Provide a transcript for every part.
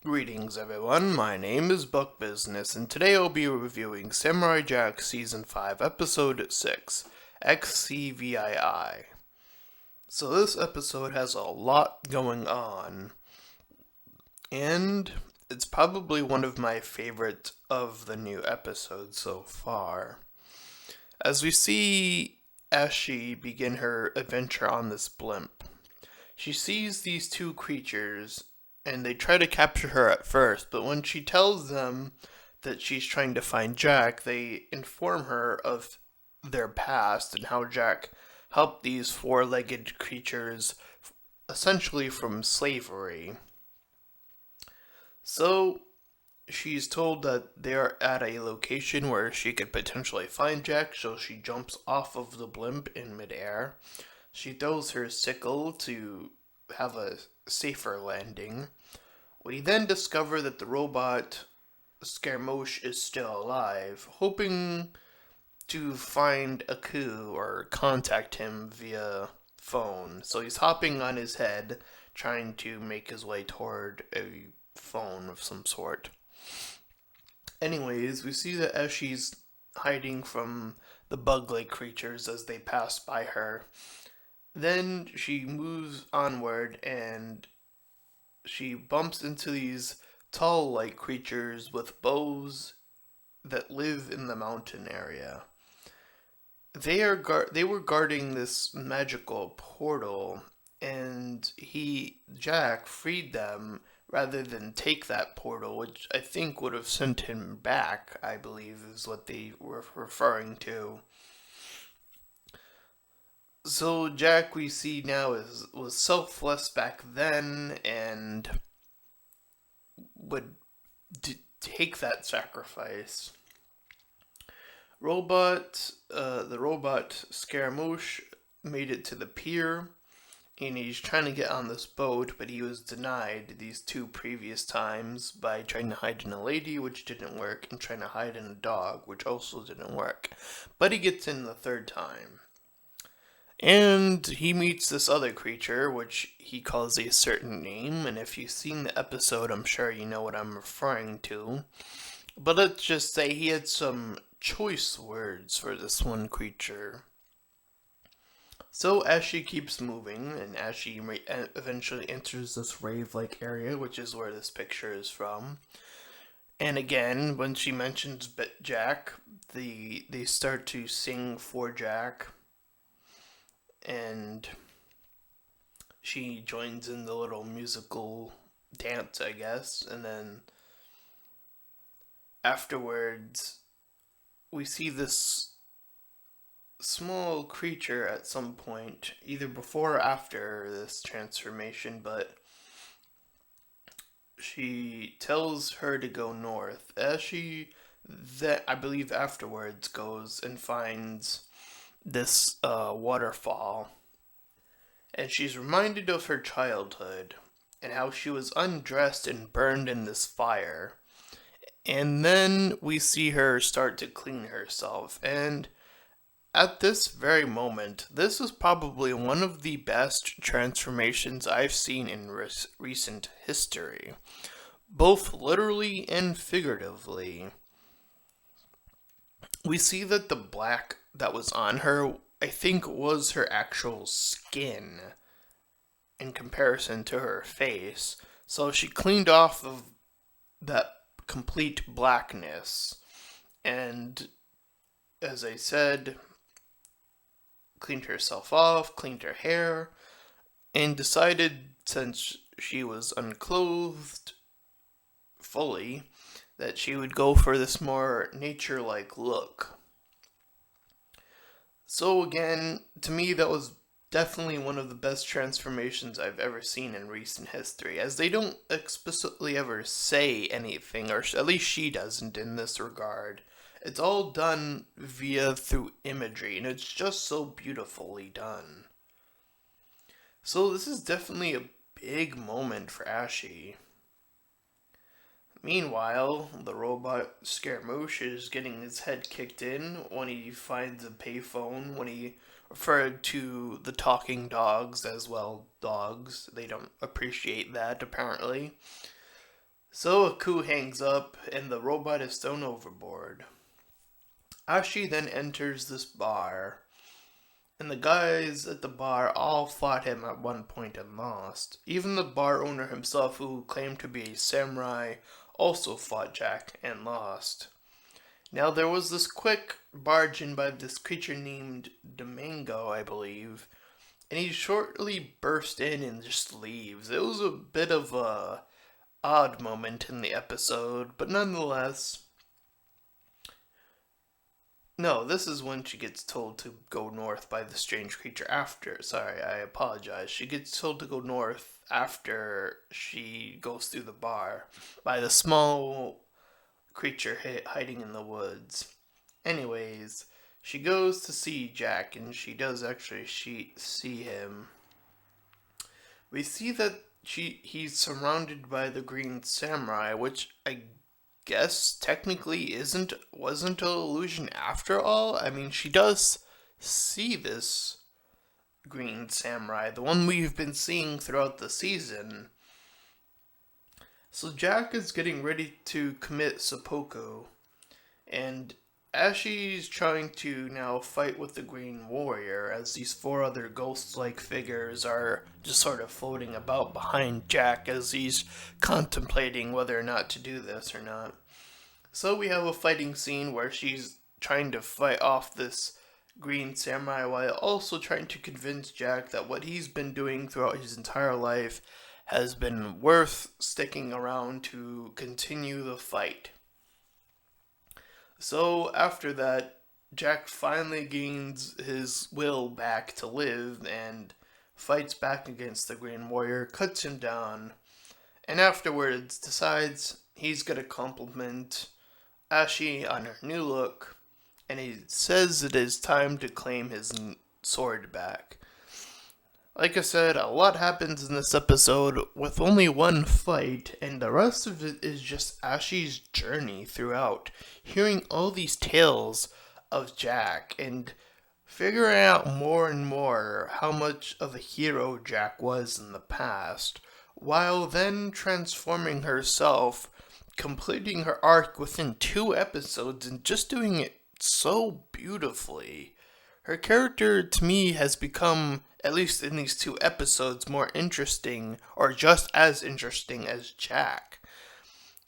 Greetings everyone, my name is Buck Business, and today I'll be reviewing Samurai Jack Season 5, Episode 6, XCVII. So this episode has a lot going on, and it's probably one of my favorite of the new episodes so far. As we see Ashi begin her adventure on this blimp, she sees these two creatures and they try to capture her at first, but when she tells them that she's trying to find Jack, they inform her of their past and how Jack helped these four-legged creatures essentially from slavery. So she's told that they're at a location where she could potentially find Jack, so she jumps off of the blimp in midair. She throws her sickle to have a safer landing. We then discover that the robot Scaramouche is still alive, hoping to find Aku or contact him via phone. So he's hopping on his head, trying to make his way toward a phone of some sort. Anyways, we see that as she's hiding from the bug-like creatures as they pass by her, then she moves onward and she bumps into these tall-like creatures with bows that live in the mountain area. They were guarding this magical portal, and Jack freed them rather than take that portal, which I think would have sent him back, I believe is what they were referring to. So Jack, we see now, was selfless back then and would take that sacrifice. The robot Scaramouche made it to the pier, and he's trying to get on this boat, but he was denied these two previous times by trying to hide in a lady, which didn't work, and trying to hide in a dog, which also didn't work. But he gets in the third time. And he meets this other creature, which he calls a certain name, and if you've seen the episode, I'm sure you know what I'm referring to. But let's just say he had some choice words for this one creature. So as she keeps moving, and as she eventually enters this rave-like area, which is where this picture is from, and again, when she mentions Jack, they start to sing for Jack, and she joins in the little musical dance, I guess, and then afterwards we see this small creature at some point, either before or after this transformation, but she tells her to go north. As she, I believe afterwards, goes and finds this waterfall, and she's reminded of her childhood and how she was undressed and burned in this fire. And then we see her start to clean herself, and at this very moment, this is probably one of the best transformations I've seen in recent history, both literally and figuratively. We see that the black that was on her, I think, was her actual skin in comparison to her face. So she cleaned off of that complete blackness, and as I said, cleaned herself off, cleaned her hair, and decided, since she was unclothed fully, that she would go for this more nature-like look. So again, to me, that was definitely one of the best transformations I've ever seen in recent history, as they don't explicitly ever say anything, or at least she doesn't in this regard. It's all done through imagery, and it's just so beautifully done. So this is definitely a big moment for Ashi. Meanwhile, the robot Scaramouche is getting his head kicked in when he finds a payphone, when he referred to the talking dogs as well dogs. They don't appreciate that, apparently. So Aku hangs up, and the robot is thrown overboard. Ashi then enters this bar, and the guys at the bar all fought him at one point and lost. Even the bar owner himself, who claimed to be a samurai, also fought Jack and lost. Now there was this quick barge in by this creature named Domingo, I believe, and he shortly burst in and just leaves. It was a bit of a odd moment in the episode, but nonetheless. No, this is when she gets told to go north by the strange creature after. Sorry, I apologize. She gets told to go north after she goes through the bar by the small creature hiding in the woods. Anyways, she goes to see Jack, and she does actually see him. We see that he's surrounded by the green samurai, which I guess technically wasn't an illusion after all. I mean, she does see this green samurai, the one we've been seeing throughout the season. So Jack is getting ready to commit seppuku, and as she's trying to now fight with the Green Warrior, as these four other ghost-like figures are just sort of floating about behind Jack as he's contemplating whether or not to do this or not. So we have a fighting scene where she's trying to fight off this green samurai while also trying to convince Jack that what he's been doing throughout his entire life has been worth sticking around to continue the fight. So after that, Jack finally gains his will back to live and fights back against the Green Warrior, cuts him down, and afterwards decides he's gonna compliment Ashi on her new look, and he says it is time to claim his sword back. Like I said, a lot happens in this episode with only one fight, and the rest of it is just Ashi's journey throughout, hearing all these tales of Jack and figuring out more and more how much of a hero Jack was in the past, while then transforming herself, completing her arc within 2 episodes and just doing it so beautifully. Her character, to me, has become, at least in these 2 episodes, more interesting, or just as interesting as Jack.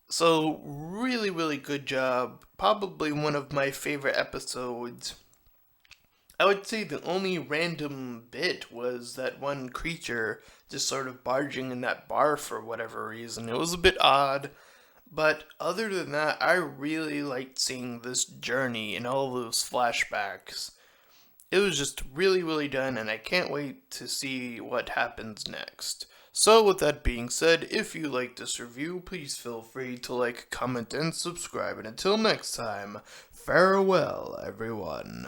So, really, really good job. Probably one of my favorite episodes. I would say the only random bit was that one creature just sort of barging in that bar for whatever reason. It was a bit odd. But other than that, I really liked seeing this journey and all of those flashbacks. It was just really, really done, and I can't wait to see what happens next. So with that being said, if you liked this review, please feel free to like, comment, and subscribe. And until next time, farewell, everyone.